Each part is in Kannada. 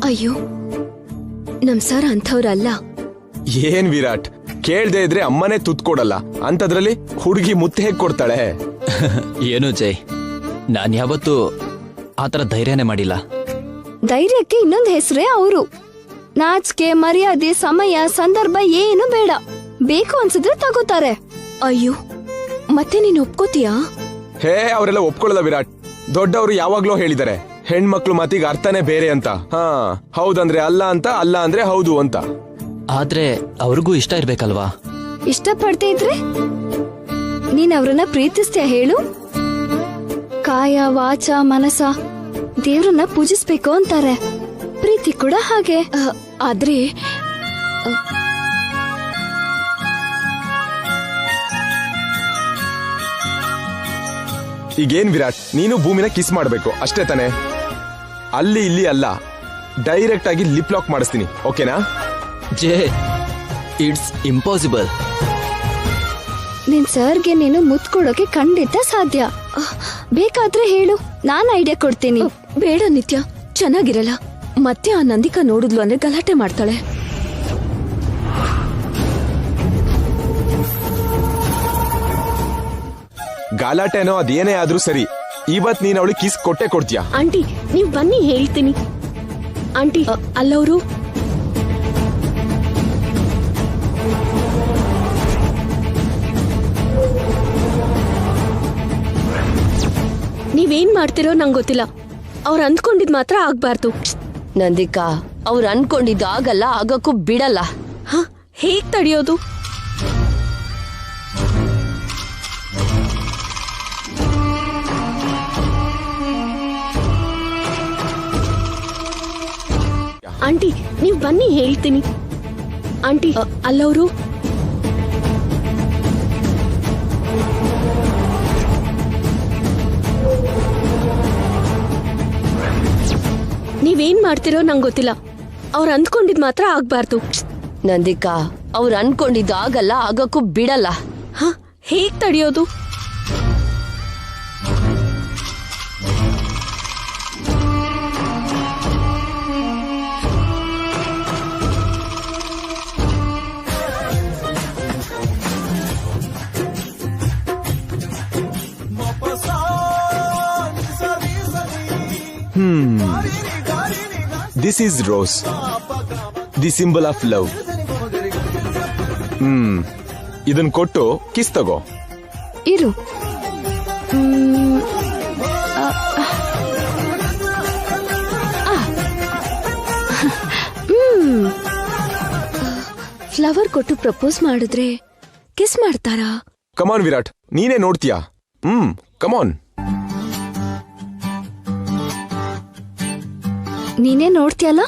ಅಯ್ಯೋ ನಮ್ ಸರ್ ಅಂಥವ್ರಲ್ಲ. ಏನ್ ವಿರಾಟ್, ಕೇಳ್ದೆ ಇದ್ರೆ ಅಮ್ಮನೇ ತುತ್ಕೊಡಲ್ಲ ಅಂತದ್ರಲ್ಲಿ ಹುಡುಗಿ ಮುತ್ತೆ ಹೇಗ್ ಕೊಡ್ತಾಳೆ? ಏನು ಜೈ, ನಾನ್ ಯಾವತ್ತೂ ಆತರ ಧೈರ್ಯನೇ ಮಾಡಿಲ್ಲ. ಧೈರ್ಯಕ್ಕೆ ಇನ್ನೊಂದ್ ಹೆಸರೇ ಅವರು. ನಾಚಿಕೆ ಮರ್ಯಾದೆ ಸಮಯ ಸಂದರ್ಭ ಏನು ಬೇಡ, ಬೇಕು ಅನ್ಸಿದ್ರೆ ತಗೋತಾರೆ. ಅಯ್ಯೋ ಮತ್ತೆ ನೀನ್ ಒಪ್ಕೋತೀಯಾ? ಹೇ ಅವರೆಲ್ಲ ಒಪ್ಕೊಳ್ಳಲ್ಲ ವಿರಾಟ್. ದೊಡ್ಡವರು ಯಾವಾಗ್ಲೂ ಹೇಳಿದ್ದಾರೆ ಹೆಣ್ಮಕ್ಳು ಮಾತಿಗೆ ಅರ್ಥನೇ ಬೇರೆ ಅಂತ. ಹಾ, ಹೌದಂದ್ರೆ ಅಲ್ಲ ಅಂತ, ಅಲ್ಲ ಅಂದ್ರೆ ಹೌದು ಅಂತ. ಆದ್ರೆ ಅವ್ರಿಗೂ ಇಷ್ಟ ಇರ್ಬೇಕಲ್ವಾ? ಇಷ್ಟ ಪಡ್ತಾ ಇದ್ರೆ ನೀನ್ ಅವ್ರನ್ನ ಪ್ರೀತಿಸ್ತೀಯ ಹೇಳು? ಕಾಯ ವಾಚ ಮನಸ ದೇವ್ರನ್ನ ಪೂಜಿಸ್ಬೇಕು ಅಂತಾರೆ. ಪ್ರೀತಿ ಕೂಡ ಹಾಗೆ. ಆದ್ರೆ ಈಗೇನ್ ವಿರಾಟ್, ನೀನು ಭೂಮಿನ ಕಿಸ್ ಮಾಡ್ಬೇಕು ಅಷ್ಟೇ ತಾನೆ? ಅಲ್ಲಿ ಇಲ್ಲಿ ಅಲ್ಲ, ಡೈರೆಕ್ಟ್ ಆಗಿ ಲಿಪ್ ಲಾಕ್ ಮಾಡಿಸ್ತೀನಿ, ಓಕೆನಾ? ಜೇ, ಇಟ್ಸ್ ಇಂಪಾಸಿಬಲ್. ನಿನ್ ಸರ್ಗೆ ನೀನು ಮುತ್ ಕೊಡೋಕೆ ಖಂಡಿತ ಸಾಧ್ಯ. ಬೇಕಾದ್ರೆ ಹೇಳು, ನಾನ್ ಐಡಿಯಾ ಕೊಡ್ತೀನಿ. ಬೇಡ ನಿತ್ಯ, ಚೆನ್ನಾಗಿರಲ್ಲ. ಮತ್ತೆ ಆ ನಂದಿಕಾ ನೋಡಿದ್ಲು ಅಂದ್ರೆ ಗಲಾಟೆ ಮಾಡ್ತಾಳೆ. ಗಾಲಾಟೆನೋ ಅದೇನೇ ಆದ್ರೂ ಸರಿ, ಇವತ್ ನೀನ್ ಅವಳಿಗೆ ಕಿಸ್ ಕೊಟ್ಟೆ ಕೊಡ್ತೀಯಾ? ಆಂಟಿ ನೀವ್ ಬನ್ನಿ ಹೇಳ್ತೀನಿ. ಆಂಟಿ ಅಲ್ಲವರು ನೀವೇನ್ ಮಾಡ್ತಿರೋ ನಂಗೆ ಗೊತ್ತಿಲ್ಲ. ಅವ್ರು ಅಂದ್ಕೊಂಡಿದ್ ಮಾತ್ರ ಆಗ್ಬಾರ್ದು. ನಂದಿಕಾ, ಅವ್ರು ಅನ್ಕೊಂಡಿದ್ದು ಆಗಲ್ಲ, ಆಗಕ್ಕೂ ಬಿಡಲ್ಲ. ಹ, ಹೇಗ್ ತಡೆಯೋದು? ಆಂಟಿ ನೀವ್ ಬನ್ನಿ ಹೇಳ್ತೀನಿ. ಆಂಟಿ ಅಲ್ಲವರು ನೀವೇನ್ ಮಾಡ್ತಿರೋ ನಂಗೆ ಗೊತ್ತಿಲ್ಲ. ಅವ್ರು ಅಂದ್ಕೊಂಡಿದ್ ಮಾತ್ರ ಆಗ್ಬಾರ್ದು. ನಂದಿಕಾ, ಅವ್ರು ಅನ್ಕೊಂಡಿದ್ದು ಆಗಲ್ಲ, ಆಗಕ್ಕೂ ಬಿಡಲ್ಲ. ಹ, ಹೇಗ್ ತಡೆಯೋದು? This is rose, the symbol of love. ಇದನ್ ಕೊಟ್ಟು ಕಿಸ್ ತಗೋ. ಇರು. ಫ್ಲವರ್ ಕೊಟ್ಟು ಪ್ರಪೋಸ್ ಮಾಡಿದ್ರೆ ಕಿಸ್ ಮಾಡ್ತಾರಾ? ಕಮಾನ್ ವಿರಾಟ್, ನೀನೇ ನೋಡ್ತೀಯಾ? ಕಮಾನ್. ನೀನೇ ನೋಡ್ತೀಯಲ್ಲ?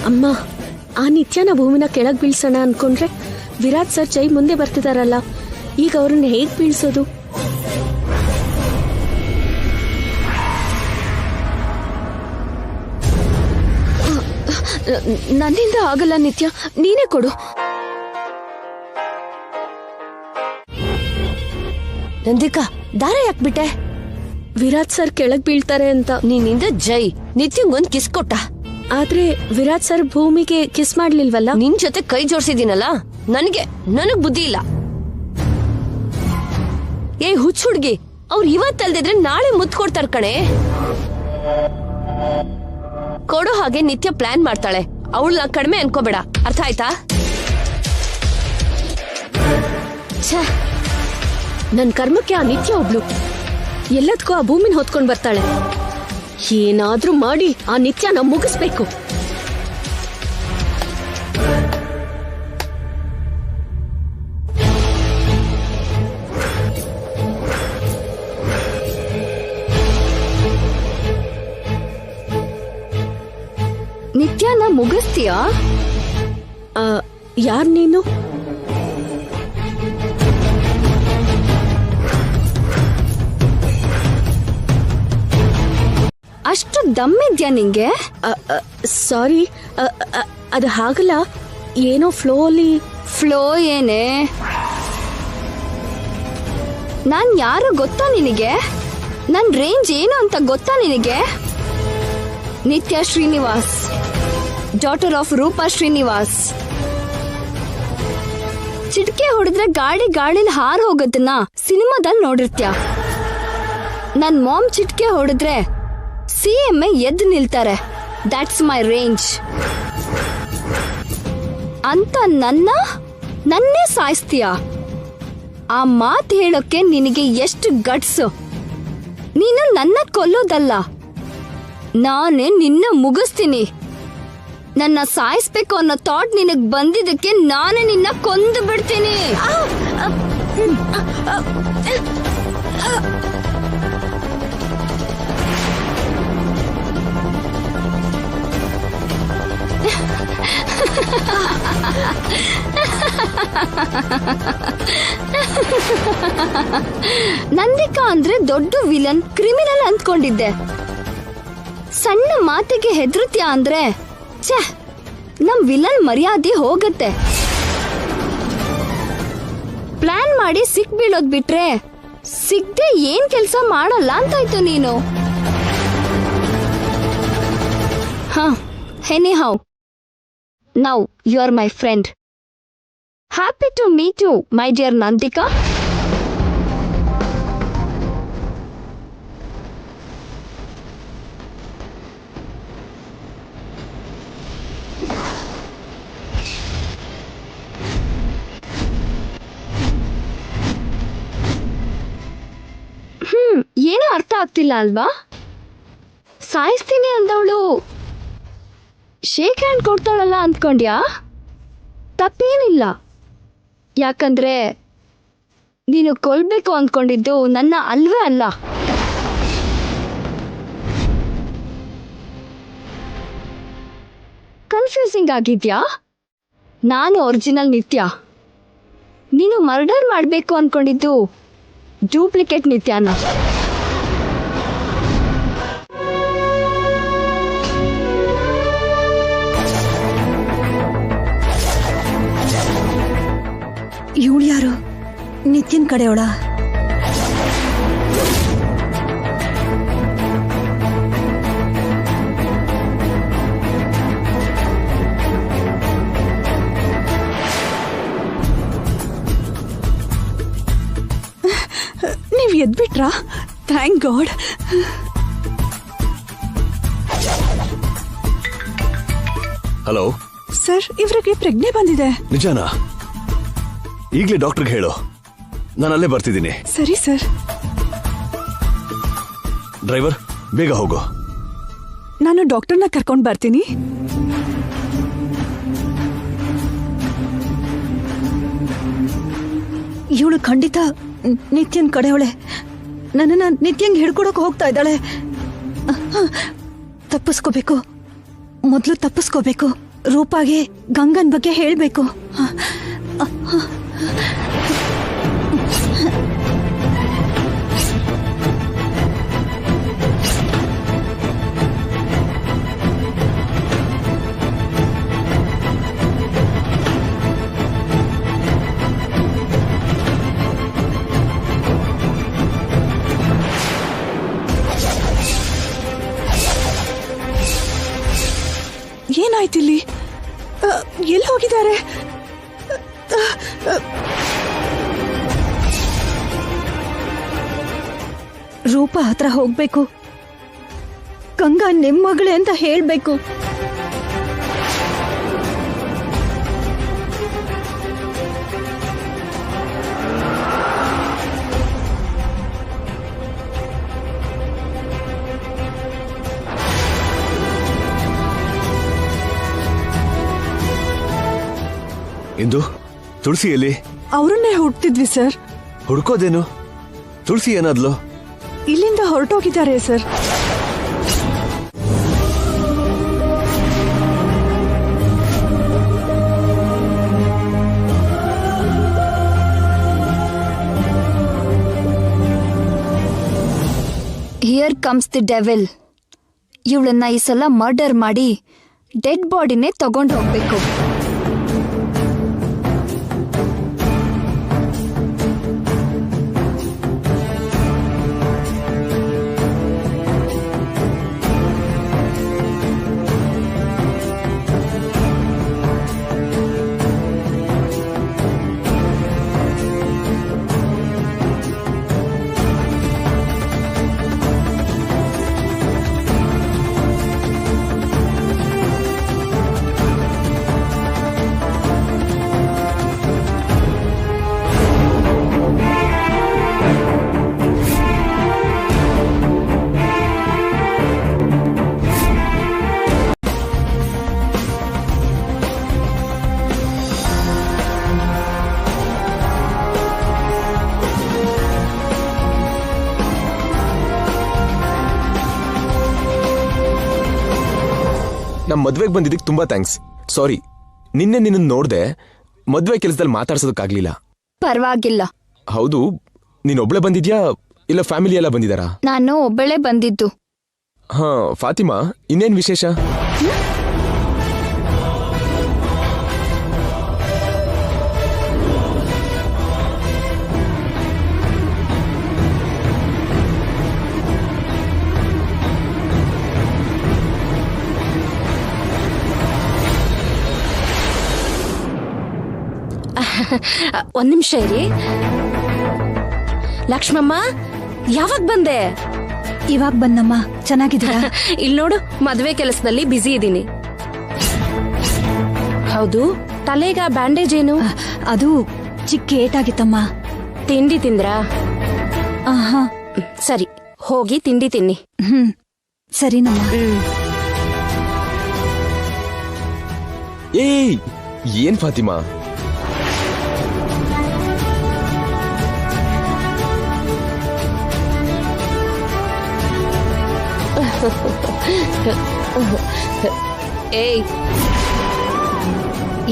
ಅಮ್ಮ, ಆ ನಿತ್ಯನ ಭೂಮಿನ ಕೆಳಗ್ ಬೀಳ್ಸೋಣ ಅನ್ಕೊಂಡ್ರೆ ವಿರಾಟ್ ಸರ್ ಜೈ ಮುಂದೆ ಬರ್ತಿದಾರಲ್ಲ, ಈಗ ಅವ್ರನ್ನ ಹೇಗ್ ಬೀಳ್ಸೋದು? ನನ್ನಿಂದ ಆಗಲ್ಲ ನಿತ್ಯ, ನೀನೇ ಕೊಡು. ನಂದಿಕಾ, ದಾರ ಯಾಕ್ಬಿಟ್ಟೆ? ವಿರಾಟ್ ಸರ್ ಕೆಳಗ್ ಬೀಳ್ತಾರೆ ಅಂತ. ನಿನ್ನಿಂದ ಜೈ ನಿತ್ಯಂಗೊಂದ್ ಕಿಸ್ ಕೊಟ್ಟ. ಆದ್ರೆ ವಿರಾಟ್ ಸರ್ ಭೂಮಿಗೆ ಕಿಸ್ ಮಾಡ್ಲಿಲ್ವಲ್ಲ? ನಿನ್ ಜೊತೆ ಕೈ ಜೋಡ್ಸಿದೀನಲ್ಲ, ನನಗ್ ಬುದ್ಧಿ ಇಲ್ಲ. ಏ ಹುಚ್ಚ ಹುಡ್ಗಿ, ಅವ್ರು ಇವತ್ತಲ್ದಿದ್ರೆ ನಾಳೆ ಮುತ್ ಕೊಡ್ತಾರ ಕಣೆ. ಕೊಡೋ ಹಾಗೆ ನಿತ್ಯ ಪ್ಲಾನ್ ಮಾಡ್ತಾಳೆ. ಅವಳನ್ನ ಕಡಿಮೆ ಅನ್ಕೋಬೇಡ, ಅರ್ಥ ಆಯ್ತಾ? ಛೇ, ನನ್ ಕರ್ಮಕ್ಕೆ ಆ ನಿತ್ಯ ಒಬ್ಳು ಎಲ್ಲದಕ್ಕೂ ಆ ಭೂಮಿನ ಹೊತ್ಕೊಂಡ್ ಬರ್ತಾಳೆ. ಏನಾದ್ರೂ ಮಾಡಿ ಆ ನಿತ್ಯನ ಮುಗಿಸ್ಬೇಕು. ನಿತ್ಯನ ಮುಗಿಸ್ತೀಯಾ? ಯಾರ್ ನೀನು? ಅಷ್ಟು ದಮ್ಮಿದ್ಯಾ ನಿಂಗೆ? ಸಾರಿ, ಅದು ಹಾಗಲ್ಲ, ಏನೋ ಫ್ಲೋ ಏನೇ? ನಾನ್ ಯಾರು ಗೊತ್ತಾ ನಿನಗೆ? ನನ್ ರೇಂಜ್ ಏನು ಅಂತ ಗೊತ್ತಾ ನಿನಗೆ? ನಿತ್ಯ ಶ್ರೀನಿವಾಸ್, ಡಾಟರ್ ಆಫ್ ರೂಪಾ ಶ್ರೀನಿವಾಸ್. ಚಿಟ್ಕೆ ಹೊಡೆದ್ರೆ ಗಾಳಿಲಿ ಹಾರ್ ಹೋಗೋದನ್ನ ಸಿನಿಮಾದಲ್ಲಿ ನೋಡಿರ್ತ್ಯ. ನನ್ ಮಾಮ್ ಚಿಟ್ಕೆ ಹೊಡೆದ್ರೆ CM ಎದ್ದು ನಿಲ್ತಾರೆ. ದಟ್ಸ್ ಮೈ ರೇಂಜ್ ಅಂತ ನನ್ನೇ ಸಾಯಿಸ್ತೀಯ? ಆ ಮಾತು ಹೇಳೋಕೆ ನಿನಗೆ ಎಷ್ಟು ಗಟ್ಸು? ನೀನು ನನ್ನ ಕೊಲ್ಲೋದಲ್ಲ, ನಾನೇ ನಿನ್ನ ಮುಗಿಸ್ತೀನಿ. ನನ್ನ ಸಾಯಿಸ್ಬೇಕು ಅನ್ನೋ ಥಾಟ್ ನಿನಗ್ ಬಂದಿದ್ದಕ್ಕೆ ನಾನೇ ನಿನ್ನ ಕೊಂದು ಬಿಡ್ತೀನಿ. ನಂದಿಕಾ ಅಂದ್ರೆ ದೊಡ್ಡ ವಿಲನ್, ಕ್ರಿಮಿನಲ್ ಅಂದ್ಕೊಂಡಿದ್ದೆ. ಸಣ್ಣ ಮಾತಿಗೆ ಹೆದರುತ್ಯಾ ಅಂದ್ರೆ ಛೇ, ನಮ್ ವಿಲನ್ ಮರ್ಯಾದೆ ಹೋಗತ್ತೆ. ಪ್ಲಾನ್ ಮಾಡಿ ಸಿಕ್ ಬೀಳೋದ್ ಬಿಟ್ರೆ ಸಿಗ್ದೆ ಏನ್ ಕೆಲ್ಸ ಮಾಡಲ್ಲ ಅಂತಾಯ್ತು ನೀನು. Anyhow, now you are my friend. Happy to meet you, my dear Nandika. ಏನೂ ಅರ್ಥ ಆಗ್ತಿಲ್ಲ ಅಲ್ವಾ? ಸಾಯಿಸ್ತೀನಿ ಅಂದವಳು ಶೇಕ್ ಹ್ಯಾಂಡ್ ಕೊಡ್ತಾಳಲ್ಲ ಅಂದ್ಕೊಂಡ್ಯಾ? ತಪ್ಪೇನಿಲ್ಲ, ಯಾಕಂದ್ರೆ ನೀನು ಕೊಲ್ಬೇಕು ಅಂದ್ಕೊಂಡಿದ್ದು ನನ್ನ ಅಲ್ವೇ ಅಲ್ಲ. ಕನ್ಫ್ಯೂಸಿಂಗ್ ಆಗಿದ್ಯಾ? ನಾನು ಒರಿಜಿನಲ್ ನಿತ್ಯ, ನೀನು ಮರ್ಡರ್ ಮಾಡಬೇಕು ಅಂದ್ಕೊಂಡಿದ್ದು ಡೂಪ್ಲಿಕೇಟ್ ನಿತ್ಯನ. ಇವಳು ಯಾರು? ನಿತ್ಯನ್ ಕಡೆಯವಳ? ನೀವ್ ಎದ್ಬಿಟ್ರಾ? Thank God. ಹಲೋ ಸರ್, ಇವ್ರಿಗೆ ಪ್ರಜ್ಞೆ ಬಂದಿದೆ. ನಿಜಾನಾ? ಈಗಲೇ ಡಾಕ್ಟರ್ಗೆ ಹೇಳು, ನಾನು ಅಲ್ಲೇ ಬರ್ತಿದ್ದೀನಿ. ಸರಿ ಸರ್. ಡ್ರೈವರ್, ಬೇಗ ಹೋಗು. ನಾನು ಡಾಕ್ಟರ್ನ ಕರ್ಕೊಂಡು ಬರ್ತೀನಿ. ಇವಳು ಖಂಡಿತ ನಿತ್ಯನ್ ಕಡೆಯವಳೆ. ನನ್ನನ್ನ ನಿತ್ಯಂಗ್ ಹಿಡ್ಕೊಡಕ್ ಹೋಗ್ತಾ ಇದ್ದಾಳೆ. ತಪ್ಪಿಸ್ಕೋಬೇಕು, ಮೊದಲು ತಪ್ಪಿಸ್ಕೋಬೇಕು. ರೂಪಾಗೆ ಗಂಗನ್ ಬಗ್ಗೆ ಹೇಳ್ಬೇಕು. ಏನಾಯ್ತಿಲ್ಲಿ ಎಲ್ಲಿ ಹೋಗಿದ್ದಾರೆ? ರೂಪ ಹತ್ರ ಹೋಗ್ಬೇಕು. ಗಂಗಾ ನಿಮ್ ಮಗಳೇ ಅಂತ ಹೇಳ್ಬೇಕು. ಇಂದು ತುಳಸಿ ಎಲ್ಲಿ? ಅವರನ್ನೇ ಹುಡ್ತಿದ್ವಿ ಸರ್. ಹುಡ್ಕೋದೇನು? ತುಳಸಿ ಏನಾದ್ಲು? ಇಲ್ಲಿಂದ ಹೊರಟೋಗಿದ್ದಾರೆ sir. Here comes the devil. ಇವಳನ್ನ ಈ ಸಲ ಮರ್ಡರ್ ಮಾಡಿ ಡೆಡ್ ಬಾಡಿನೇ ತಗೊಂಡು ಹೋಗ್ಬೇಕು. ನಮ್ ಮದ್ವೆಗೆ ಬಂದಿದ್ದಕ್ಕೆ ತುಂಬಾ ಥ್ಯಾಂಕ್ಸ್. ಸಾರಿ, ನಿನ್ನ ನೋಡ್ದೆ ಮದ್ವೆ ಕೆಲಸದಲ್ಲಿ ಮಾತಾಡ್ಸೋದಕ್ಕಾಗ್ಲಿಲ್ಲ. ಪರವಾಗಿಲ್ಲ. ಹೌದು, ನೀನೊಬ್ಳೆ ಬಂದಿದ್ಯಾ ಇಲ್ಲ ಫ್ಯಾಮಿಲಿ ಎಲ್ಲ ಬಂದಿದಾರಾ? ನಾನು ಒಬ್ಬಳೇ ಬಂದಿದ್ದು. ಹಾ, ಫಾತಿಮಾ, ಇನ್ನೇನ್ ವಿಶೇಷ? ಒಂದ್ ನಿಮಿಷ ಇರಿ. ಲಕ್ಷ್ಮಮ್ಮ, ಯಾವಾಗ ಬಂದೆ? ಇವಾಗ ಬಂದಮ್ಮ. ಚೆನ್ನಾಗಿದ್ದೀರಾ? ಇಲ್ಲಿ ನೋಡು, ಮದ್ವೆ ಕೆಲಸದಲ್ಲಿ ಬ್ಯುಸಿ ಇದ್ದೀನಿ. ಹೌದು, ತಲೆಗ ಬ್ಯಾಂಡೇಜ್ ಏನು? ಅದು ಚಿಕ್ಕ ಏಟಾಗಿತ್ತಮ್ಮ. ತಿಂಡಿ ತಿಂದ್ರಾ? ಆಹಾ, ಸರಿ, ಹೋಗಿ ತಿಂಡಿ ತಿನ್ನಿ. ಸರಿನಮ್ಮ. ಏಯ್, ಏನ್ ಫಾತಿಮಾ? ಏಯ್,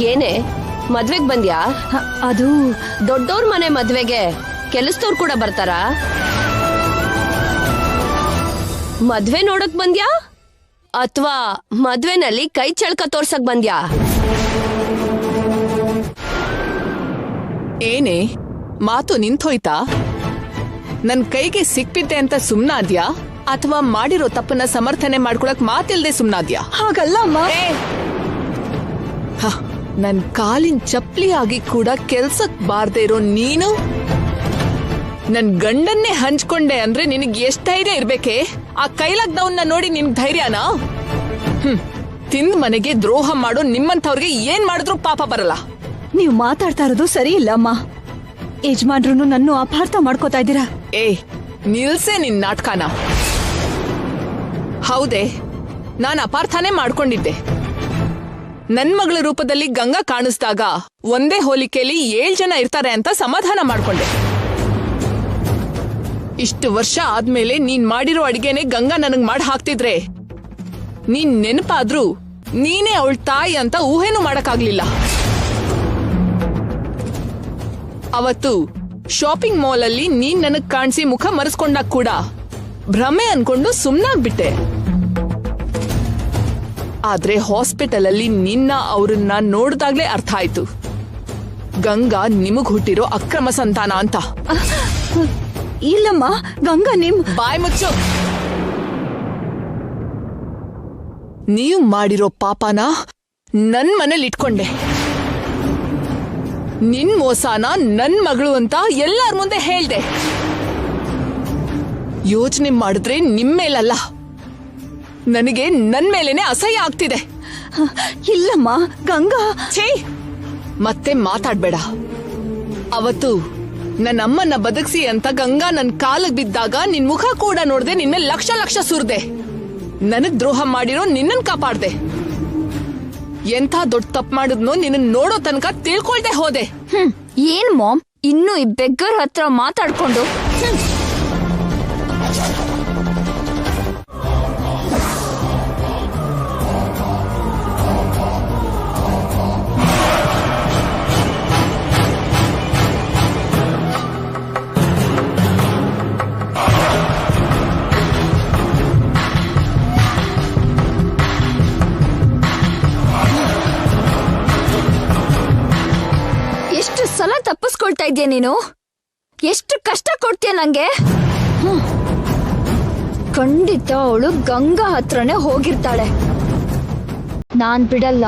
ಏನೇ ಮದ್ವೆಗ್ ಬಂದ್ಯಾ? ಅದು ದೊಡ್ಡೋರ್ ಮನೆ ಮದ್ವೆಗೆ ಕೆಲಸದವ್ರು ಕೂಡ ಬರ್ತಾರಾ? ಮದ್ವೆ ನೋಡಕ್ ಬಂದ್ಯಾ ಅಥವಾ ಮದ್ವೆನಲ್ಲಿ ಕೈ ಚಳಕ ತೋರ್ಸಕ್ ಬಂದ್ಯಾ? ಏನೇ ಮಾತು ನಿಂತೋಯ್ತಾ? ನನ್ ಕೈಗೆ ಸಿಕ್ಬಿದ್ದೆ ಅಂತ ಸುಮ್ನಾದ್ಯಾ ಅಥವಾ ಮಾಡಿರೋ ತಪ್ಪನ್ನ ಸಮರ್ಥನೆ ಮಾಡ್ಕೊಳಕ್ ಮಾತಿಲ್ದೆ ಸುಮ್ನಾದ್ಯಾ? ಹಾಗಲ್ಲ ಅಮ್ಮ. ನನ್ ಕಾಲಿನ ಚಪ್ಲಿ ಆಗಿ ಕೂಡ ಕೆಲ್ಸಕ್ ಬಾರ್ದೇ ಇರೋ ನೀನು ನನ್ ಗಂಡನ್ನೇ ಹಂಚ್ಕೊಂಡೆ ಅಂದ್ರೆ ನಿನಗ್ ಎಷ್ಟ್ ಧೈರ್ಯ ಇರ್ಬೇಕೆ? ಆ ಕೈಲಾಗ್ದವನ್ನ ನೋಡಿ ನಿನ್ ಧೈರ್ಯನಾ? ತಿಂದ್ ಮನೆಗೆ ದ್ರೋಹ ಮಾಡೋ ನಿಮ್ಮಂಥವ್ರಿಗೆ ಏನ್ ಮಾಡಿದ್ರು ಪಾಪ ಬರಲ್ಲ. ನೀವು ಮಾತಾಡ್ತಾ ಇರೋದು ಸರಿ ಇಲ್ಲ ಅಮ್ಮ. ಯಜಮಾನ್ರು ನನ್ನ ಅಪಾರ್ಥ ಮಾಡ್ಕೋತಾ ಇದ್ದೀರಾ. ನಿಲ್ಸೆ ನಿನ್ ನಾಟಕನ. ಹೌದೇ, ನಾನ್ ಅಪಾರ್ಥನೆ ಮಾಡ್ಕೊಂಡಿದ್ದೆ. ನನ್ ಮಗಳ ರೂಪದಲ್ಲಿ ಗಂಗಾ ಕಾಣಿಸ್ದಾಗ ಒಂದೇ ಹೋಲಿಕೆಯಲ್ಲಿ 7 ಜನ ಇರ್ತಾರೆ ಅಂತ ಸಮಾಧಾನ ಮಾಡ್ಕೊಂಡೆ. ಇಷ್ಟು ವರ್ಷ ಆದ್ಮೇಲೆ ನೀನ್ ಮಾಡಿರೋ ಅಡಿಗೆನೆ ಗಂಗಾ ನನಗ್ ಮಾಡಿ ಹಾಕ್ತಿದ್ರೆ ನೀನ್ ನೆನಪಾದ್ರೂ ನೀನೇ ಅವಳ ತಾಯಿ ಅಂತ ಊಹೆನೂ ಮಾಡಕ್ಕಾಗ್ಲಿಲ್ಲ. ಅವತ್ತು ಶಾಪಿಂಗ್ ಮಾಲ್ ಅಲ್ಲಿ ನೀನ್ ನನಗ್ ಕಾಣಿಸಿ ಮುಖ ಮರೆಸ್ಕೊಂಡಾಗ ಕೂಡ ಭ್ರಮೆ ಅನ್ಕೊಂಡು ಸುಮ್ನಾಗ್ಬಿಟ್ಟೆ. ಆದ್ರೆ ಹಾಸ್ಪಿಟಲ್ ಅಲ್ಲಿ ನಿನ್ನ ಅವ್ರನ್ನ ನೋಡ್ದಾಗ್ಲೇ ಅರ್ಥ ಆಯ್ತು, ಗಂಗಾ ನಿಮಗ್ ಹುಟ್ಟಿರೋ ಅಕ್ರಮ ಸಂತಾನ ಅಂತ. ಇಲ್ಲಮ್ಮ, ಗಂಗಾ ನಿಮ್ ಬಾಯ್ ಮುಚ್ಚು. ನೀವು ಮಾಡಿರೋ ಪಾಪನ ನನ್ ಮನೇಲಿ ಇಟ್ಕೊಂಡೆ. ನಿನ್ ಮೋಸಾನ ನನ್ ಮಗಳು ಅಂತ ಎಲ್ಲಾರ ಮುಂದೆ ಹೇಳ್ದೆ. ಯೋಚನೆ ಮಾಡಿದ್ರೆ ನಿಮ್ಮೇಲಲ್ಲ, ನನಗೆ ನನ್ ಮೇಲೇನೆ ಅಸಹ್ಯ ಆಗ್ತಿದೆ. ಇಲ್ಲಮ್ಮ, ಗಂಗಾ. ಛೀ, ಮತ್ತೆ ಮಾತಾಡ್ಬೇಡ. ಅವತ್ತು ನನ್ನ ಅಮ್ಮನ್ನ ಬದುಕ್ಸಿ ಅಂತ ಗಂಗಾ ನನ್ ಕಾಲಿಗೆ ಬಿದ್ದಾಗ ನಿನ್ ಮುಖ ಕೂಡ ನೋಡ್ದೆ, ನಿನ್ನೆ ಲಕ್ಷ ಲಕ್ಷ ಸುರ್ದೆ. ನನಗ್ ದ್ರೋಹ ಮಾಡಿರೋ ನಿನ್ನನ್ ಕಾಪಾಡ್ದೆ. ಎಂಥ ದೊಡ್ಡ ತಪ್ಪು ಮಾಡಿದ್ನೋ ನಿನ್ನ ನೋಡೋ ತನಕ ತಿಳ್ಕೊಳ್ದೆ ಹೋದೆ. ಏನ್ ಮಾಮ್, ಇನ್ನು ಈ ಬೆಗ್ಗರ್ ಹತ್ರ ಮಾತಾಡ್ಕೊಂಡು ಎಷ್ಟು ಸಲ ತಪ್ಪಿಸ್ಕೊಳ್ತಾ ಇದ್ಯಾ ನೀನು? ಎಷ್ಟು ಕಷ್ಟ ಕೊಡ್ತೀಯ ನಂಗೆ? ಖಂಡಿತ ಅವಳು ಗಂಗಾ ಹತ್ರನೇ ಹೋಗಿರ್ತಾಳೆ. ನಾನ್ ಬಿಡಲ್ಲ.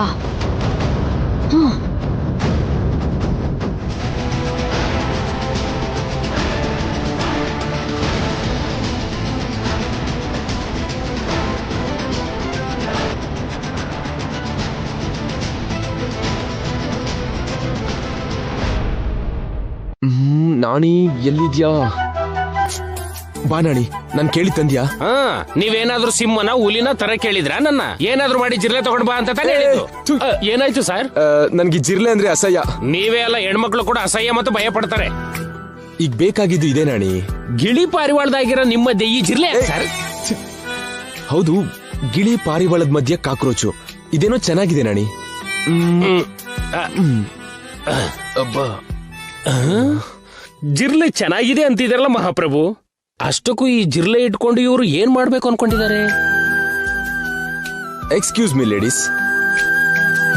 ನಾಣಿ ಎಲ್ಲಿದ್ಯಾ? ಬಾ ನಾಣಿ, ನಾನ್ ಕೇಳಿ ತಂದ್ಯಾ? ನೀವೇನಾದ್ರೂ ಸಿಂಹನ ಹುಲಿನ ತರ ಕೇಳಿದ್ರ? ನನ್ನ ಏನಾದ್ರೂ ಮಾಡಿ ಜಿರ್ಲೆ ತಗೊಂಡ್ ಬಾ ಅಂತ ತಾನೇ ಹೇಳಿದ್ದು. ಏನಾಯ್ತು ಸರ್? ನನ್ಗೆ ಜಿರ್ಲೆ ಅಂದ್ರೆ ಅಸಹ್ಯ. ನೀವೇ ಅಲ್ಲ, ಹೆಣ್ಮಕ್ಳು ಕೂಡ ಅಸಹ್ಯ ಮತ್ತು ಭಯ ಪಡ್ತಾರೆ. ಈಗ ಬೇಕಾಗಿದ್ದು ಇದೆ ನಾಣಿ. ಗಿಳಿ ಪಾರಿವಾಳದಾಗಿರೋ ನಿಮ್ಮದೇ ಈ ಜಿರ್ಲೆ ಸರ್? ಹೌದು, ಗಿಳಿ ಪಾರಿವಾಳದ ಮಧ್ಯೆ ಕಾಕ್ರೋಚು. ಇದೇನೋ ಚೆನ್ನಾಗಿದೆ ನಾಣಿ. ಜಿರ್ಲೆ ಚೆನ್ನಾಗಿದೆ ಅಂತಿದಾರಲ್ಲ ಮಹಾಪ್ರಭು. ಅಷ್ಟಕ್ಕೂ ಈ ಜಿರ್ಲೆ ಇಟ್ಕೊಂಡು ಇವರು ಏನ್ ಮಾಡ್ಬೇಕು ಅನ್ಕೊಂಡಿದ್ದಾರೆ? ಎಕ್ಸ್ಕ್ಯೂಸ್ ಮಿ ಲೇಡೀಸ್,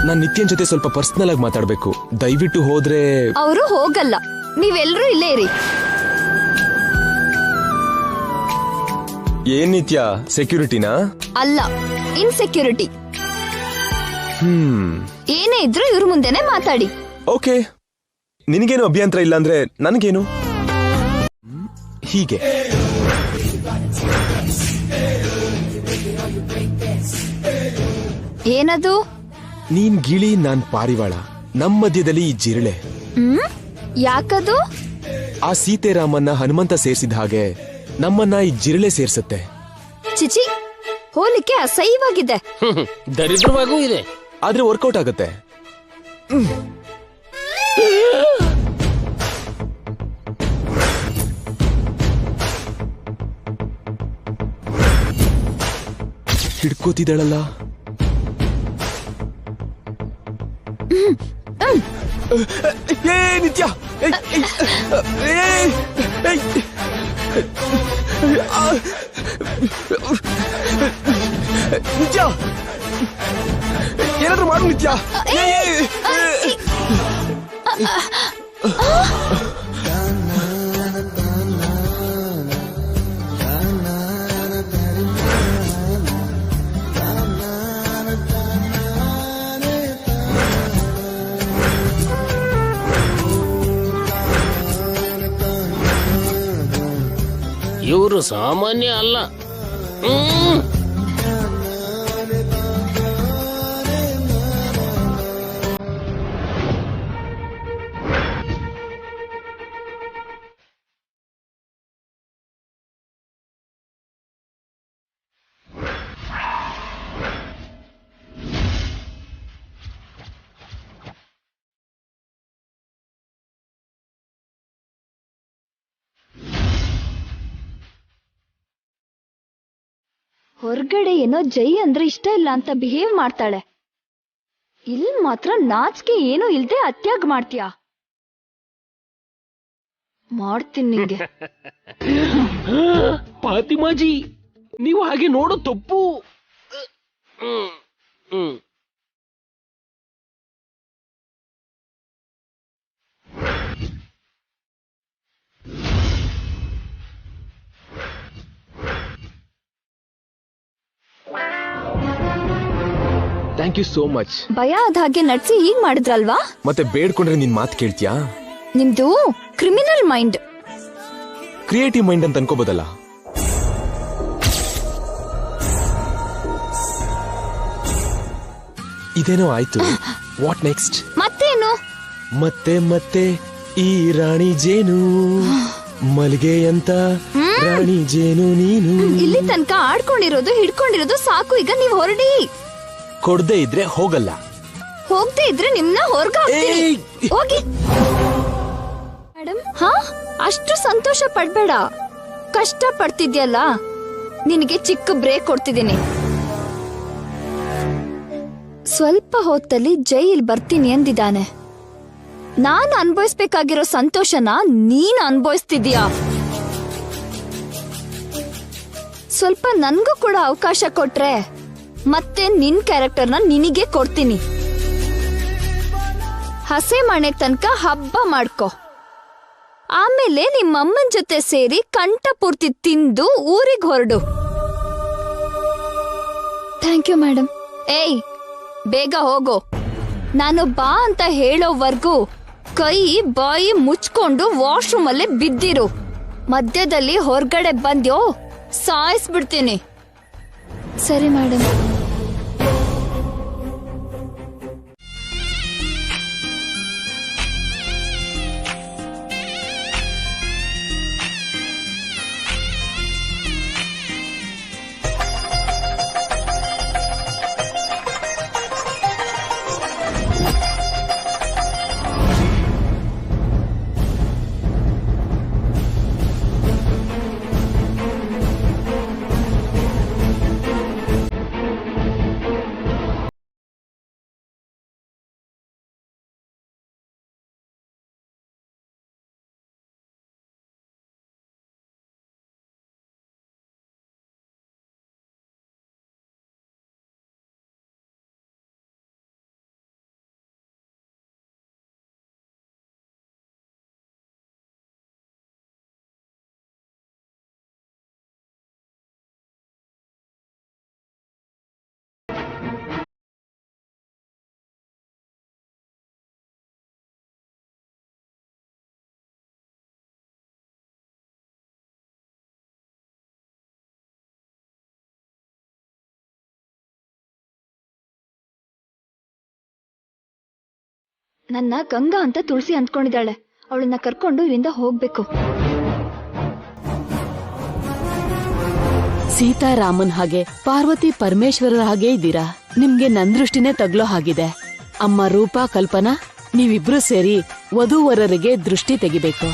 ನಾನ್ ನಿತ್ಯನ್ ಜೊತೆ ಸ್ವಲ್ಪ ಪರ್ಸನಲ್ ಆಗಿ ಮಾತಾಡ್ಬೇಕು. ದಯವಿಟ್ಟು ಹೋದ್ರೆ. ಅವರು ಹೋಗಲ್ಲ, ನೀವೆಲ್ರೂ ಇಲ್ಲೇ ಇರಿ. ಏನ್ ನಿತ್ಯ, ಸೆಕ್ಯೂರಿಟಿನಾ? ಅಲ್ಲ, ಇನ್ಸೆಕ್ಯೂರಿಟಿ. ಏನೇ ಇದ್ರು ಇವ್ರ ಮುಂದೆನೆ ಮಾತಾಡಿ. ಓಕೆ, ನಿನಗೇನು ಅಭ್ಯಂತರ ಇಲ್ಲ ಅಂದ್ರೆ ನನ್ಗೇನು. ಹೀಗೆ ಏನದು? ನೀನ್ ಗಿಳಿ, ನಾನ್ ಪಾರಿವಾಳ, ನಮ್ ಮಧ್ಯದಲ್ಲಿ ಈ ಜಿರಳೆ. ಯಾಕದು? ಆ ಸೀತೆರಾಮನ್ನ ಹನುಮಂತ ಸೇರ್ಸಿದ ಹಾಗೆ ನಮ್ಮನ್ನ ಈ ಜಿರಳೆ ಸೇರ್ಸತ್ತೆ. ಚಿಚಿ, ಹೋಲಿಕೆ ಅಸಹ್ಯವಾಗಿದೆ. ದರಿದ್ರವಾಗೂ ಇದೆ, ಆದ್ರೆ ವರ್ಕೌಟ್ ಆಗತ್ತೆ. ಹಿಡ್ಕೋತಿದ್ದಾಳಲ್ಲ. ಏ ನಿತ್ಯ, ನಿತ್ಯ, ಏನಾದ್ರೂ ಮಾಡು ನಿತ್ಯ. ಇವರು ಸಾಮಾನ್ಯ ಅಲ್ಲ. ಹೊರಗಡೆ ಏನೋ ಜೈ ಅಂದ್ರೆ ಇಷ್ಟ ಇಲ್ಲ ಅಂತ ಬಿಹೇವ್ ಮಾಡ್ತಾಳೆ. ಇಲ್ಲಿ ಮಾತ್ರ ನಾಚಿಕೆ ಏನೋ ಇಲ್ದೆ ಅತ್ಯಾಗ್ ಮಾಡ್ತೀಯ. ಮಾಡ್ತೀನಿ ನಿಂಗೆ. ಫಾತಿಮಾಜಿ, ನೀವು ಹಾಗೆ ನೋಡೋ ತಪ್ಪು. Thank you so much. ಭಯ ಆದ ಹಾಗೆ ನಡ್ಸಿ ಹೀಗ್ ಮಾಡಿದ್ರಲ್ವಾ? ಮತ್ತೆ ಬೇಡ್ಕೊಂಡ್ರೆ ನಿನ್ ಮಾತು ಕೇಳ್ತೀಯಾ? ನಿಮ್ದು ಕ್ರಿಮಿನಲ್ ಮೈಂಡ್. ಕ್ರಿಯೇಟಿವ್ ಮೈಂಡ್ ಅಂತ ಅನ್ಕೋಬೋದಲ್ಲ. ಇದೇನೋ ಆಯ್ತು. What next? ಮತ್ತೇನು? ಮತ್ತೆ ಮತ್ತೆ ಈ ರಾಣಿ ಜೇನು ಮಲ್ಗೆ ಅಂತ ರಾಣಿ ಜೇನು ನೀನು. ಇಲ್ಲಿ ತನಕ ಆಡ್ಕೊಂಡಿರೋದು ಹಿಡ್ಕೊಂಡಿರೋದು ಸಾಕು, ಈಗ ನೀವ್ ಹೊರಡಿ. ಕೊಡ್ದೇ ಇದ್ರೆ ಹೋಗಲ್ಲ. ಹೋಗ್ದೇ ಇದ್ರೆ ನಿಮ್ನ ಹೊರಗ ಹೋಗಿ. ಮೇಡಮ್, ಹಾ, ಅಷ್ಟು ಸಂತೋಷ ಪಡ್ಬೇಡ. ಕಷ್ಟ ಪಡ್ತಿದ್ಯಲ್ಲ, ನಿನಗೆ ಚಿಕ್ಕ ಬ್ರೇಕ್ ಕೊಡ್ತಿದ್ದೀನಿ. ಸ್ವಲ್ಪ ಹೊತ್ತಲ್ಲಿ ಜೈಲ್ ಬರ್ತೀನಿ ಅಂದಿದ್ದಾನೆ. ನಾನು ಅನ್ಭವಿಸ್ಬೇಕಾಗಿರೋ ಸಂತೋಷನ ನೀನ್ ಅನ್ಭವಿಸ್ತಿದ್ಯಾ? ಸ್ವಲ್ಪ ನನ್ಗೂ ಕೂಡ ಅವಕಾಶ ಕೊಟ್ರೆ ಮತ್ತೆ ನಿನ್ ಕ್ಯಾರೆಕ್ಟರ್ನ ನಿನಗೆ ಕೊಡ್ತೀನಿ. ಹಸೆ ಮನೆ ತನಕ ಹಬ್ಬ ಮಾಡ್ಕೊ. ಆಮೇಲೆ ನಿಮ್ಮಮ್ಮನ ಜೊತೆ ಸೇರಿ ಕಂಠ ಪೂರ್ತಿ ತಿಂದು ಊರಿಗೆ ಹೊರಡು. Thank you madam. ಏಯ್, ಬೇಗ ಹೋಗು. ನಾನು ಬಾ ಅಂತ ಹೇಳೋವರ್ಗೂ ಕೈ ಬಾಯಿ ಮುಚ್ಕೊಂಡು ವಾಶ್ರೂಮ್ ಅಲ್ಲೇ ಬಿದ್ದಿರು. ಮಧ್ಯದಲ್ಲಿ ಹೊರಗಡೆ ಬಂದ್ಯೋ ಸಾಯಿಸ್ಬಿಡ್ತೀನಿ. ಸರಿ ಮೇಡಮ್. ನನ್ನ ಗಂಗಾ ಅಂತ ತುಳಸಿ ಅಂದ್ಕೊಂಡಿದ್ದಾಳೆ. ಅವಳನ್ನ ಕರ್ಕೊಂಡು ಇಲ್ಲಿಂದ ಹೋಗ್ಬೇಕು. ಸೀತಾರಾಮನ್ ಹಾಗೆ ಪಾರ್ವತಿ ಪರಮೇಶ್ವರರ ಹಾಗೆ ಇದ್ದೀರಾ. ನಿಮ್ಗೆ ನನ್ ದೃಷ್ಟಿನೇ ತಗ್ಲೋ ಹಾಗಿದೆ. ಅಮ್ಮ ರೂಪಾ, ಕಲ್ಪನಾ, ನೀವಿಬ್ರು ಸೇರಿ ವಧೂವರರಿಗೆ ದೃಷ್ಟಿ ತೆಗಿಬೇಕು.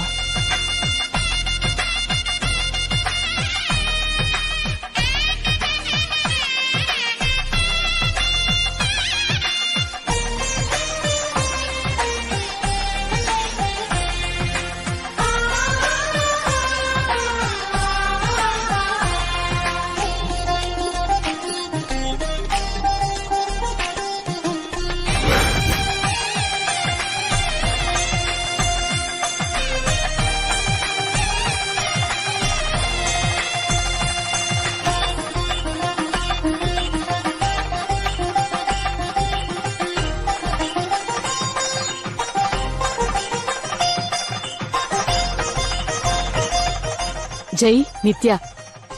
ಜೈ, ನಿತ್ಯ,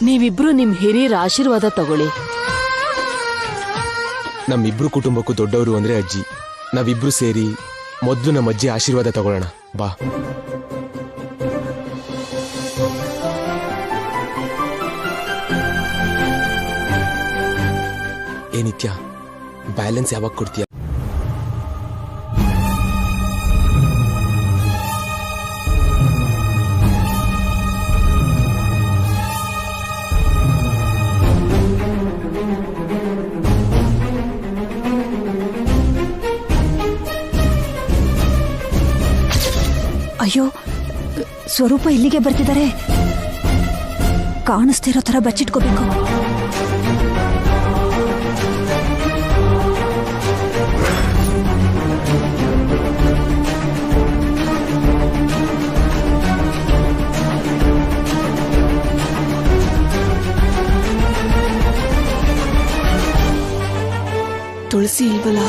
ನೀವಿಬ್ರು ನಿಮ್ ಹಿರಿಯರ ಆಶೀರ್ವಾದ ತಗೊಳ್ಳಿ. ನಮ್ಮಿಬ್ರು ಕುಟುಂಬಕ್ಕೂ ದೊಡ್ಡವರು ಅಂದ್ರೆ ಅಜ್ಜಿ. ನಾವಿಬ್ರು ಸೇರಿ ಮೊದ್ಲು ನಮ್ಮ ಅಜ್ಜಿ ಆಶೀರ್ವಾದ ತಗೊಳ್ಳೋಣ. ಬಾ. ಏ ನಿತ್ಯ, ಬ್ಯಾಲೆನ್ಸ್ ಯಾವಾಗ ಕೊಡ್ತೀಯ? ಅಯ್ಯೋ, ಸ್ವರೂಪ ಇಲ್ಲಿಗೆ ಬರ್ತಿದ್ದಾರೆ. ಕಾಣಿಸ್ತಿರೋ ತರ ಬಚ್ಚಿಟ್ಕೋಬೇಕು. ತುಳಸಿ ಇಲ್ವಲ್ಲ?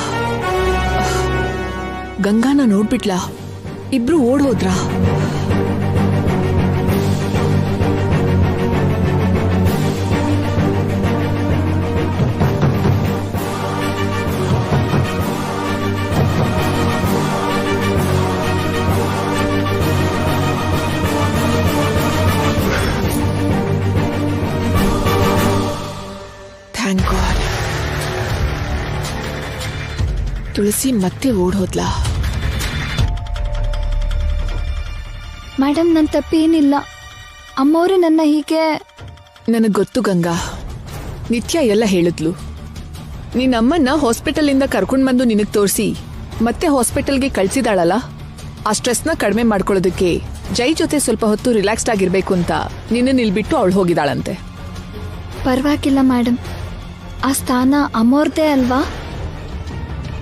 ಗಂಗಾನ ನೋಡ್ಬಿಟ್ಲಾ? ಇಬ್ರು ಓಡ್ ಹೋದ್ರಾ? Thank god. ತುಳಸಿ ಮತ್ತೆ ಓಡ್ ಹೋದ್ಲಾ? ಮೇಡಮ್, ನನ್ನ ತಪ್ಪೇನಿಲ್ಲ. ಅಮ್ಮವ್ರು ನನ್ನ ಹೀಗೆ... ನನಗ್ ಗೊತ್ತು ಗಂಗಾ, ನಿತ್ಯ ಎಲ್ಲ ಹೇಳಿದ್ಲು. ನಿನ್ನಮ್ಮನ್ನ ಹಾಸ್ಪಿಟಲ್ ಕರ್ಕೊಂಡ್ ಬಂದು ನಿನಗ್ ತೋರಿಸಿ ಮತ್ತೆ ಹಾಸ್ಪಿಟಲ್ಗೆ ಕಳ್ಸಿದಾಳಲ್ಲ, ಆ ಸ್ಟ್ರೆಸ್ನ ಕಡಿಮೆ ಮಾಡ್ಕೊಳ್ಳೋದಕ್ಕೆ ಜೈ ಜೊತೆ ಸ್ವಲ್ಪ ಹೊತ್ತು ರಿಲ್ಯಾಕ್ಸ್ಡ್ ಆಗಿರ್ಬೇಕು ಅಂತ ನಿನ್ನ ನಿಲ್ಬಿಟ್ಟು ಅವಳು ಹೋಗಿದಾಳಂತೆ. ಪರವಾಗಿಲ್ಲ ಮೇಡಮ್, ಆ ಸ್ಥಾನ ಅಮ್ಮೋರ್ದೇ ಅಲ್ವಾ?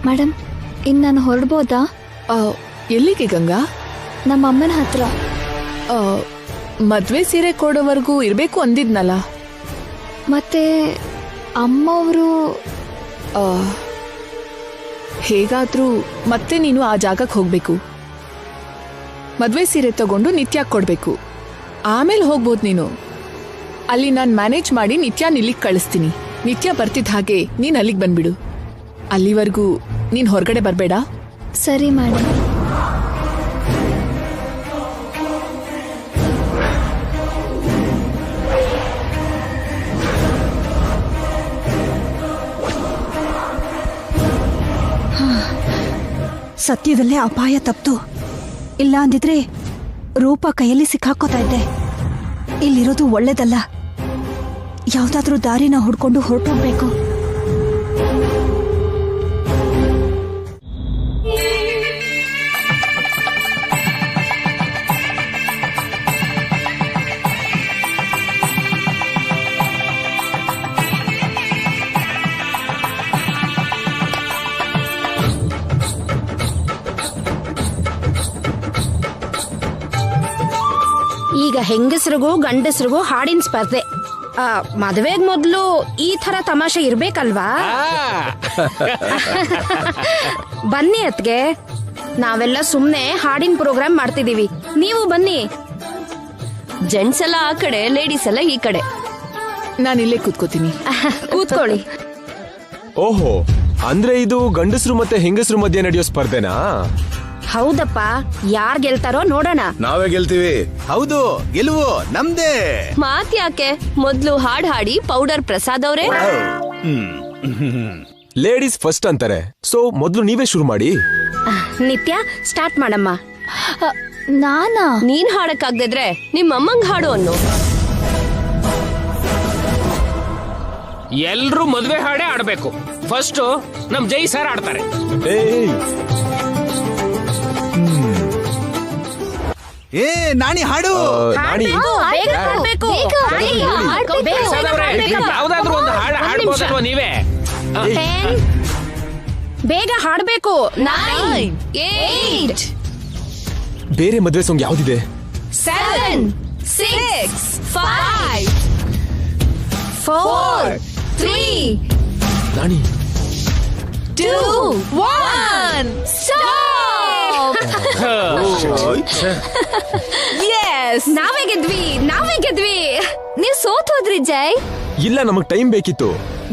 ಮೇಡಮ್, ಇನ್ನು ನಾನು ಹೊರಡ್ಬೋದಾ? ಎಲ್ಲಿಗೆ ಗಂಗಾ? ನಮ್ಮ ಅಮ್ಮನ ಹತ್ರ. ಮದ್ವೆ ಸೀರೆ ಕೊಡೋವರೆಗೂ ಇರ್ಬೇಕು ಅಂದಿದ್ನಲ್ಲ. ಮತ್ತೆ ಅಮ್ಮವರು ಹೇಗಾದ್ರೂ ಮತ್ತೆ ನೀನು ಆ ಜಾಗಕ್ಕೆ ಹೋಗ್ಬೇಕು. ಮದ್ವೆ ಸೀರೆ ತಗೊಂಡು ನಿತ್ಯ ಕೊಡ್ಬೇಕು. ಆಮೇಲೆ ಹೋಗ್ಬೋದು ನೀನು. ಅಲ್ಲಿ ನಾನು ಮ್ಯಾನೇಜ್ ಮಾಡಿ ನಿತ್ಯ ಇಲ್ಲಿಗೆ ಕಳಿಸ್ತೀನಿ. ನಿತ್ಯ ಬರ್ತಿದ್ದ ಹಾಗೆ ನೀನ್ ಅಲ್ಲಿಗೆ ಬಂದ್ಬಿಡು. ಅಲ್ಲಿವರೆಗೂ ನೀನ್ ಹೊರಗಡೆ ಬರ್ಬೇಡ. ಸರಿ ಮೇಡಮ್. ಸದ್ಯದಲ್ಲೇ ಅಪಾಯ ತಪ್ತು. ಇಲ್ಲ ಅಂದಿದ್ರೆ ರೂಪ ಕೈಯಲ್ಲಿ ಸಿಕ್ಕಾಕೋತಾ ಇದ್ದೆ. ಇಲ್ಲಿರೋದು ಒಳ್ಳೇದಲ್ಲ. ಯಾವ್ದಾದ್ರೂ ದಾರಿನ ಹುಡ್ಕೊಂಡು ಹೊರಟೋಗ್ಬೇಕು. ಈಗ ಹೆಂಗಸರಿಗೂ ಗಂಡಸರಿಗೂ ಹಾಡಿನ ಸ್ಪರ್ಧೆ. ಮದುವೆಗ್ ಮೊದ್ಲು ಈ ತರ ತಮಾಷೆ ಇರ್ಬೇಕಲ್ವಾ? ಬನ್ನಿ ಅತ್ಗೆ, ನಾವೆಲ್ಲ ಸುಮ್ನೆ ಹಾಡಿನ ಪ್ರೋಗ್ರಾಮ್ ಮಾಡ್ತಿದೀವಿ, ನೀವು ಬನ್ನಿ. ಜೆಂಟ್ಸ್ ಎಲ್ಲ ಆ ಕಡೆ, ಲೇಡೀಸ್ ಎಲ್ಲ ಈ ಕಡೆ. ನಾನು ಇಲ್ಲೇ ಕೂತ್ಕೋತೀನಿ. ಕೂತ್ಕೊಳ್ಳಿ. ಓಹೋ, ಅಂದ್ರೆ ಇದು ಗಂಡಸರು ಮತ್ತೆ ಹೆಂಗಸರು ಮಧ್ಯೆ ನಡೆಯೋ ಸ್ಪರ್ಧೆನಾ? ಹೌದಪ್ಪ, ಯಾರ್ ಗೆಲ್ತಾರೋ ನೋಡೋಣ. ನಾವೇ ಗೆಲ್ತೀವಿ. ಹೌದು, ಗೆಲುವು ನಮ್ದೇ. ಮಾತ್ ಯಾಕೆ, ಮೊದ್ಲು ಹಾಡ್ ಹಾಡಿ ಪೌಡರ್ ಪ್ರಸಾದ್ ಅವ್ರೆ. ಲೇಡೀಸ್ ಫಸ್ಟ್ ಅಂತಾರೆ, ಸೊ ಮೊದ್ಲು ನೀವೇ ಶುರು ಮಾಡಿ. ನಿತ್ಯ, ಸ್ಟಾರ್ಟ್ ಮಾಡಮ್ಮ. ನಾನಾ? ನೀನ್ ಹಾಡಕ್ಕಾಗ್ದಿದ್ರೆ ನಿಮ್ಮ ಅಮ್ಮಂಗ್ ಹಾಡು ಅನ್ನು. ಎಲ್ರೂ ಮದ್ವೆ ಹಾಡೇ ಆಡ್ಬೇಕು. ಫಸ್ಟ್ ನಮ್ ಜೈ ಸರ್ ಆಡ್ತಾರೆ. ಏ ನಾಣಿ ಹಾಡು. ನಾಣಿ, ಯಾವ್ದಾದ್ರು ಒಂದು ಹಾಡು ಹಾಡ್ಬೋದಲ್ವಾ ನೀವೇ? ಬೇಗ ಹಾಡ್ಬೇಕು. 9, 8, ಬೇರೆ ಮದ್ವೆ ಸಾಂಗ್ ಯಾವ್ದಿದೆ? 7, 6, 5, 4, 3, ನಾಣಿ, 2, 1, stop! ಎಸ್, ನಾವೇ ಗೆದ್ವಿ. ನೀವ್ ಸೋತ್ ಹೋದ್ರಿ ಜೈ. ಇಲ್ಲ, ನಮಗ್ ಟೈಮ್ ಬೇಕಿತ್ತು.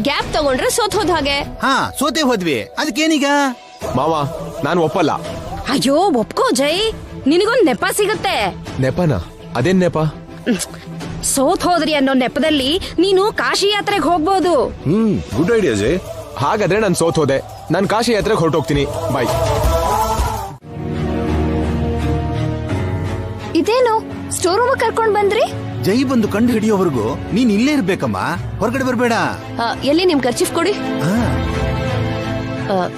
ಗ್ಯಾಪ್ ತಗೊಂಡ್ರೆ ಸೋತ್ ಹೋದ ಹಾಗೆ. ಹಾ, ಸೋತೆ ಹೋದ್ವಿ. ಅದಕ್ಕೇನೀಗ? ಮಾವ, ನಾನು ಒಪ್ಪಲ್ಲ. ಅಯ್ಯೋ, ಒಪ್ಕೋ ಜೈ, ನಿನಗೊಂದ್ ನೆಪ ಸಿಗುತ್ತೆ. ನೆಪನಾ? ಅದೇನ್ ನೆಪ? ಸೋತ್ ಹೋದ್ರಿ ಅನ್ನೋ ನೆಪದಲ್ಲಿ ನೀನು ಕಾಶಿ ಯಾತ್ರೆಗೆ ಹೋಗ್ಬೋದು. ಗುಡ್ ಐಡಿಯಾ ಜೈ. ಹಾಗಾದ್ರೆ ನಾನು ಸೋತ್ ಹೋದೆ. ನಾನು ಕಾಶಿ ಯಾತ್ರೆಗೆ ಹೊರಟೋಗ್ತೀನಿ. ಬಾಯ್. ಇದೇನು ಸ್ಟೋರ್ ರೂಮ್ ಕರ್ಕೊಂಡ್ ಬಂದ್ರಿ? ಜೈ ಬಂದು ಕಂಡು ಹಿಡಿಯೋವರೆಗೂ ನೀನ್ ಇಲ್ಲೇ ಇರ್ಬೇಕಮ್ಮ, ಹೊರಗಡೆ ಬರ್ಬೇಡ. ಎಲ್ಲಿ ನಿಮ್ ಖರ್ಚಿಫ್ ಕೊಡಿ.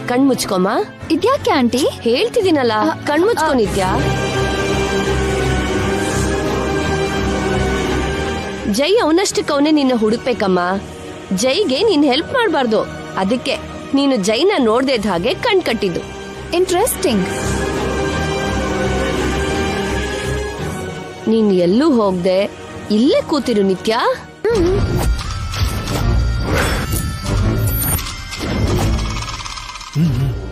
ಕಣ್ ಮುಚ್ಕೊಮ್ಮ. ಇದ್ಯಾಕೆ ಆಂಟಿ? ಹೇಳ್ತಿದ್ದೀನಲ್ಲ, ಕಣ್ ಮುಚ್ಕೊಂಡಿದ್ಯಾ? ಜೈ ಅವನಷ್ಟಕ್ಕೆ ಅವನೇ ನಿನ್ನ ಹುಡುಕ್ಬೇಕಮ್ಮ. ಜೈಗೆ ನೀನ್ ಹೆಲ್ಪ್ ಮಾಡ್ಬಾರ್ದು. ಅದಕ್ಕೆ ನೀನು ಜೈನ ನೋಡ್ದೇ ಇದ್ದ ಹಾಗೆ ಕಣ್ ಕಟ್ಟಿದ್ದು. ಇಂಟ್ರೆಸ್ಟಿಂಗ್. ನೀನ್ ಎಲ್ಲೂ ಹೋಗ್ದೆ ಇಲ್ಲೇ ಕೂತಿರು ನಿತ್ಯ. ಹ್ಮ್